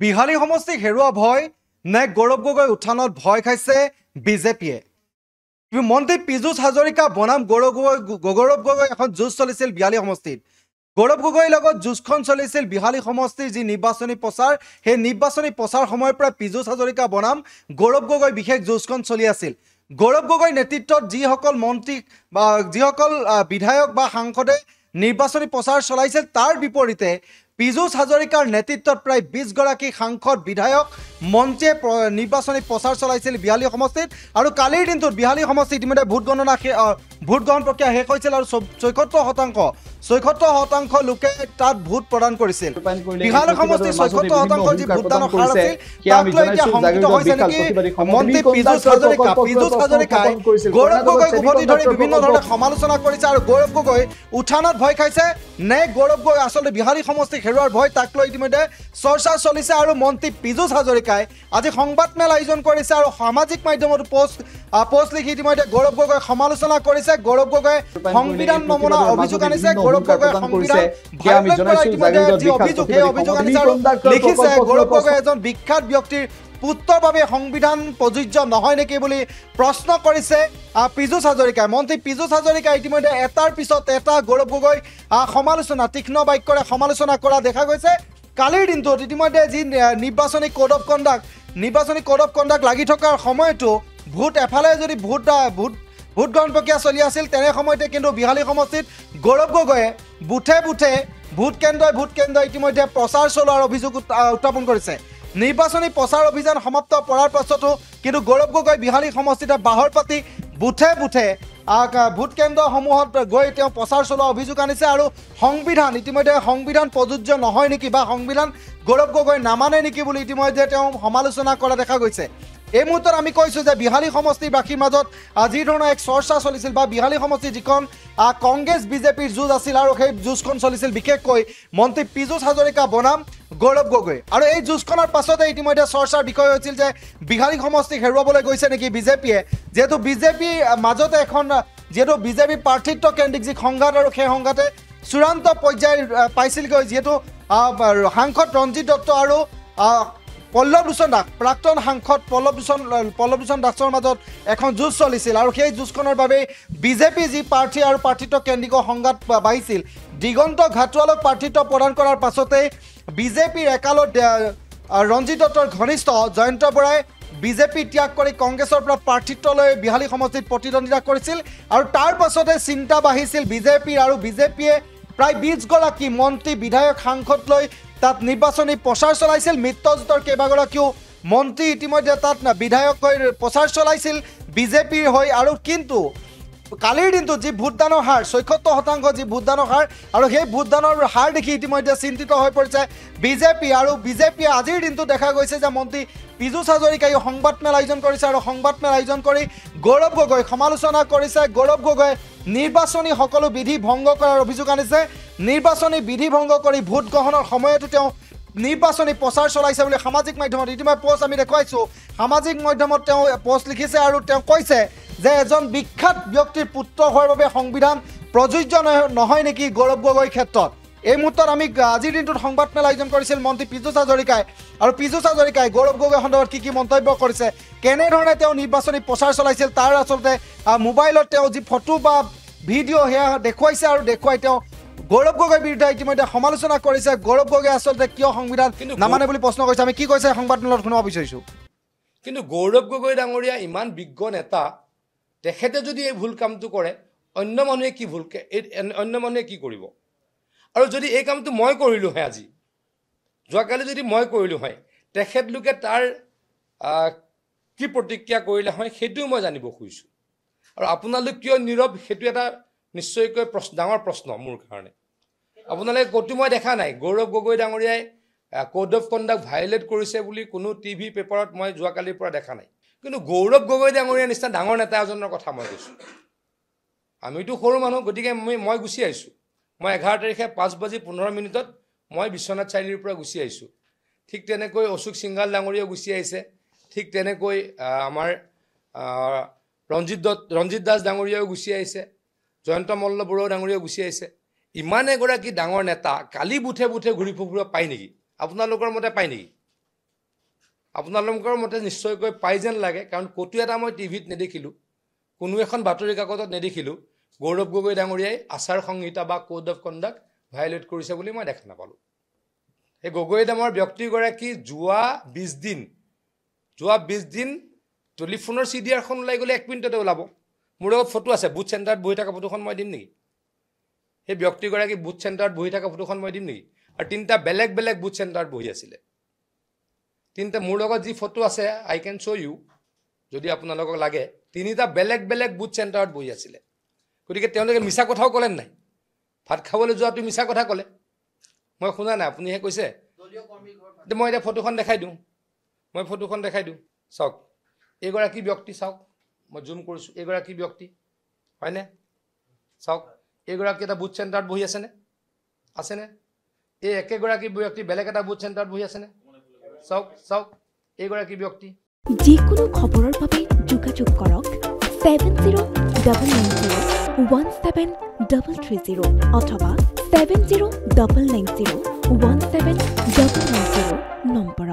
বিহালী সমষ্টিক হেৰুৱা ভয় নে গৌৰৱ গগৈ উত্থানত ভয় খাইছে বিজেপিয়ে মন্ত্ৰী পীযুষ হাজৰিকা বনাম গৌৰৱ গগৈ এখন যুঁজ চলিছিল বিহালী সমষ্টিত গৌৰৱ গগৈৰ লগত যুঁজখন চলিছিল বিহালী সমষ্টিৰ যি নিৰ্বাচনী প্ৰচাৰ সেই নিৰ্বাচনী প্ৰচাৰ সময়ৰ পৰা পীযুষ হাজৰিকা বনাম গৌৰৱ গগৈ বিশেষ যুঁজখন চলি আছিল গৌৰৱ গগৈ নেতৃত্বত যিসকল মন্ত্ৰী বা যিসকল বিধায়ক বা সাংসদে নিৰ্বাচনী প্ৰচাৰ চলাইছিল তাৰ বিপৰীতে পীযুষ হাজৰিকাৰ নেতৃত্বত প্ৰায় 20 গৰাকী সাংসদ বিধায়ক মন্ত্ৰীয়ে নিৰ্বাচনী প্ৰচাৰ চলাইছিল বিহালী সমষ্টিত আৰু কালিৰ দিনটোত বিহালী সমষ্টিত ইতিমধ্যে ভোট গ্ৰহণ প্ৰক্ৰিয়া শেষ হৈছিল আৰু 76% লোকে তাত ভোট প্ৰদান কৰিছিল বিহালী সমষ্টিত 76% যি ভোটদানৰ হাৰ আছিল তাক লৈ এতিয়া সংকিত হৈছে নেকি মন্ত্ৰী পীযুষ হাজৰিকাই গৌৰৱ গগৈক উভতি ধৰি বিভিন্ন ধৰণে সমালোচনা কৰিছে আৰু গৌৰৱ গগৈ উত্থানত ভয় খাইছে নে গৌৰৱ গগৈ আচলতে বিহালী সমষ্টিক হেৰুৱাৰ ভয় তাক লৈ ইতিমধ্যে চৰ্চা চলিছে আৰু মন্ত্ৰী পীযুষ হাজৰিকাই আজি সংবাদমেল আয়োজন কৰিছে আৰু সামাজিক মাধ্যমত পোষ্ট লিখি ইতিমধ্যে গৌৰৱ গগৈ সমালোচনা কৰিছে গৌৰৱ গগৈ সংবিধান নমনা অভিযোগ আনিছে গৌৰৱ গগৈ সংবিধান অভিযোগ আনিছে আৰু লিখিছে গৌৰৱ গগৈ এজন বিখ্যাত ব্যক্তিৰ পুত্ৰৰ বাবে সংবিধান প্ৰযোজ্য নহয় নেকি বুলি প্ৰশ্ন কৰিছে পীযুষ হাজৰিকাই মন্ত্ৰী পীযুষ হাজৰিকাই ইতিমধ্যে এটাৰ পিছত এটা গৌৰৱ গগৈ সমালোচনা তীক্ষ্ণ বাক্যৰে সমালোচনা কৰা দেখা গৈছে কালিৰ দিনটোত ইতিমধ্যে যি নিৰ্বাচনী কোড অফ কণ্ডাক্ট লাগি থকাৰ সময়তো ভোট এফালে যদি ভোট গ্ৰহণ প্ৰক্ৰিয়া চলি আছিল তেনে সময়তে কিন্তু বিহালী সমষ্টিত গৌৰৱ গগৈয়ে বুথে ভোট কেন্দ্ৰ ইতিমধ্যে প্ৰচাৰ চলোৱাৰ অভিযোগ উত্থাপন কৰিছে নিৰ্বাচনী প্ৰচাৰ অভিযান সমাপ্ত কৰাৰ পাছতো কিন্তু গৌৰৱ গগৈ বিহালী সমষ্টিত বাহৰ পাতি বুথে ভোট কেন্দ্ৰসমূহত গৈ তেওঁ প্ৰচাৰ চলোৱা অভিযোগ আনিছে আৰু ইতিমধ্যে সংবিধান প্ৰযোজ্য নহয় নেকি বা সংবিধান গৌৰৱ গগৈ নামানে নেকি বুলি ইতিমধ্যে তেওঁ সমালোচনা কৰা দেখা গৈছে এই মুহূৰ্তত আমি কৈছোঁ যে বিহালী সমষ্টিৰ বাকীৰ মাজত যি ধৰণৰ এক চৰ্চা চলিছিল বা বিহালী সমষ্টিৰ যিখন কংগ্ৰেছ বিজেপিৰ যুঁজ আছিল আৰু সেই যুঁজখন চলিছিল বিশেষকৈ মন্ত্ৰী পীযুষ হাজৰিকা বনাম গৌৰৱ গগৈ আৰু এই যুঁজখনৰ পাছতে ইতিমধ্যে চৰ্চাৰ বিষয় হৈছিল যে বিহালী সমষ্টিক হেৰুৱাবলৈ গৈছে নেকি বিজেপিয়ে যিহেতু বিজেপিৰ মাজতে যিহেতু বিজেপি প্ৰাৰ্থিত্ব কেন্দ্ৰিক যি সংঘাত আৰু সেই সংঘাতে চূড়ান্ত পৰ্যায় পাইছিলগৈ যিহেতু সাংসদ ৰঞ্জিত দত্ত আৰু পল্লৱ লোচন দাস প্ৰাক্তন সাংসদ পল্লৱ লোচন দাসৰ মাজত এখন যুঁজ চলিছিল আৰু সেই যুঁজখনৰ বাবে বিজেপি যি প্ৰাৰ্থী আৰু প্ৰাৰ্থিত্ব কেন্দ্ৰিক সংঘাত বাঢ়িছিল দিগন্ত ঘাটোৱালক প্ৰাৰ্থিত্ব প্ৰদান কৰাৰ পাছতে বিজেপিৰ একালত ৰঞ্জিত দত্তৰ ঘনিষ্ঠ জয়ন্ত বৰাই বিজেপি ত্যাগ কৰি কংগ্ৰেছৰ পৰা প্ৰাৰ্থিত্বলৈ বিহালী সমষ্টিত প্ৰতিদ্বন্দ্বিতা কৰিছিল আৰু তাৰ পাছতে চিন্তা বাঢ়িছিল বিজেপিয়ে প্ৰায় 20 গৰাকী মন্ত্ৰী বিধায়ক সাংসদ লৈ তাত নিৰ্বাচনী প্ৰচাৰ চলাইছিল মিত্ৰজোঁটৰ কেইবাগৰাকীও মন্ত্ৰী ইতিমধ্যে তাত বিধায়ক হৈ প্ৰচাৰ চলাইছিল বিজেপিৰ হৈ আৰু কিন্তু কালিৰ দিনটোত যি ভোটদানৰ হাৰ 76% যি ভোটদানৰ হাৰ আৰু সেই ভোটদানৰ হাৰ দেখি ইতিমধ্যে চিন্তিত হৈ পৰিছে বিজেপিয়ে আজিৰ দিনটোত দেখা গৈছে যে মন্ত্ৰী পীযুষ হাজৰিকাই সংবাদমেল আয়োজন কৰিছে আৰু সংবাদমেল আয়োজন কৰি গৌৰৱ গগৈ সমালোচনা কৰিছে গৌৰৱ গগৈ নিৰ্বাচনী সকলো বিধি ভংগ কৰাৰ অভিযোগ আনিছে নিৰ্বাচনী বিধি ভংগ কৰি ভোট গ্ৰহণৰ সময়তো তেওঁ নিৰ্বাচনী প্ৰচাৰ চলাইছে বুলি সামাজিক মাধ্যমত ইতিমধ্যে পোষ্ট আমি দেখুৱাইছোঁ সামাজিক মাধ্যমত তেওঁ পোষ্ট লিখিছে আৰু তেওঁ কৈছে যে এজন বিখ্যাত ব্যক্তিৰ পুত্ৰ হোৱাৰ বাবে সংবিধান প্ৰযোজ্য নহয় নেকি গৌৰৱ গগৈৰ ক্ষেত্ৰত এই মুহূৰ্তত আমি আজিৰ দিনটোত সংবাদমেল আয়োজন কৰিছিল মন্ত্ৰী পীযুষ হাজৰিকাই আৰু পীযুষ হাজৰিকাই গৌৰৱ গগৈ সন্দৰ্ভত কি মন্তব্য কৰিছে কেনেধৰণে তেওঁ নিৰ্বাচনী প্ৰচাৰ চলাইছিল তাৰ আচলতে মোবাইলত তেওঁ যি ফটো বা ভিডিঅ' সেয়া দেখুৱাইছে আৰু দেখুৱাই তেওঁ গৌৰৱ গগৈৰ বিৰুদ্ধে ইতিমধ্যে সমালোচনা কৰিছে গৌৰৱ গগৈ আচলতে কিয় সংবিধান নামানে বুলি প্ৰশ্ন কৰিছে আমি কি কৈছে সংবাদমেলত শুনাব বিচাৰিছোঁ কিন্তু গৌৰৱ গগৈ ডাঙৰীয়া ইমান বিজ্ঞ নেতা তেখেতে যদি এই ভুল কামটো কৰে অন্য মানুহে কি কৰিব আৰু যদি এই কামটো মই কৰিলোঁ হয় আজি যোৱাকালি যদি মই কৰিলোঁ হয় তেখেতলোকে তাৰ কি প্ৰতিক্ৰিয়া কৰিলে হয় সেইটোও মই জানিব খুজিছোঁ আৰু আপোনালোক কিয় নীৰৱ সেইটো এটা নিশ্চয়কৈ ডাঙৰ প্ৰশ্ন মোৰ কাৰণে আপোনালোকে ক'তো মই দেখা নাই গৌৰৱ গগৈ ডাঙৰীয়াই কোড অফ কণ্ডাক্ট ভায়লেট কৰিছে বুলি কোনো টিভি পেপাৰত মই যোৱাকালিৰ পৰা দেখা নাই কিন্তু গৌৰৱ গগৈ ডাঙৰীয়াৰ নিচিনা ডাঙৰ নেতা এজনৰ কথা মই কৈছোঁ আমিতো সৰু মানুহ গতিকে মই গুচি আহিছোঁ মই 11 তাৰিখে 5:15 মই বিশ্বনাথ চাৰিআলিৰ পৰা গুচি আহিছোঁ ঠিক তেনেকৈ অশোক সিংঘাল ডাঙৰীয়াও গুচি আহিছে ঠিক তেনেকৈ আমাৰ ৰঞ্জিত দাস ডাঙৰীয়াও গুচি আহিছে জয়ন্ত মল্ল বৰুৱা ডাঙৰীয়াও গুচি আহিছে ইমান এগৰাকী ডাঙৰ নেতা কালি বুথে ঘূৰি ফুৰিব পায় নেকি আপোনালোকৰ মতে পায় নেকি আপোনালোকৰ মতে নিশ্চয়কৈ পাই যেন লাগে, কাৰণ ক'তো এটা মই টিভিত নেদেখিলোঁ, কোনো এখন বাতৰি কাকতত নেদেখিলোঁ গৌৰৱ গগৈ ডাঙৰীয়াই আচাৰ সংহিতা বা কোড অফ কণ্ডাক্ট ভায়লেট কৰিছে বুলি মই দেখা নাপালোঁ। এই গগৈ নামৰ ব্যক্তিগৰাকী যোৱা 20 দিন টেলিফোনৰ CDRখন ওলাই গ'লে 1 মিনিটতে ওলাব। মোৰ লগত ফটো আছে, বুথ চেণ্টাৰত বহি থকা ফটোখন মই দিম নেকি? সেই ব্যক্তিগৰাকী বুথ চেণ্টাৰত বহি থকা ফটোখন মই দিম নেকি? আৰু 3টা বেলেগ বেলেগ বুথ চেণ্টাৰত বহি আছিলে। 3টা মোৰ লগত যি ফটো আছে আই কেন শ্ব' ইউ, যদি আপোনালোকক লাগে। 3টা বেলেগ বেলেগ বুথ চেণ্টাৰত বহি আছিলে। গতিকে তেওঁলোকে মিছা কথাও ক'লে নাই? ভাত খাবলৈ যোৱাটো মিছা কথা ক'লে, মই শুনা নাই, আপুনিহে কৈছে। মই এতিয়া ফটোখন দেখাই দিওঁ, চাওক এইগৰাকী ব্যক্তি, চাওক মই জুম কৰিছোঁ, এইগৰাকী ব্যক্তি হয়নে? চাওক এইগৰাকী এটা বুথ চেণ্টাৰত বহি আছেনে? এই একেগৰাকী ব্যক্তি বেলেগ এটা বুথ চেণ্টাৰত বহি আছেনে? চাওক এইগৰাকী ব্যক্তি। যিকোনো খবৰৰ বাবে যোগাযোগ কৰক 7099017330 অথবা 7099017990 নম্বৰত।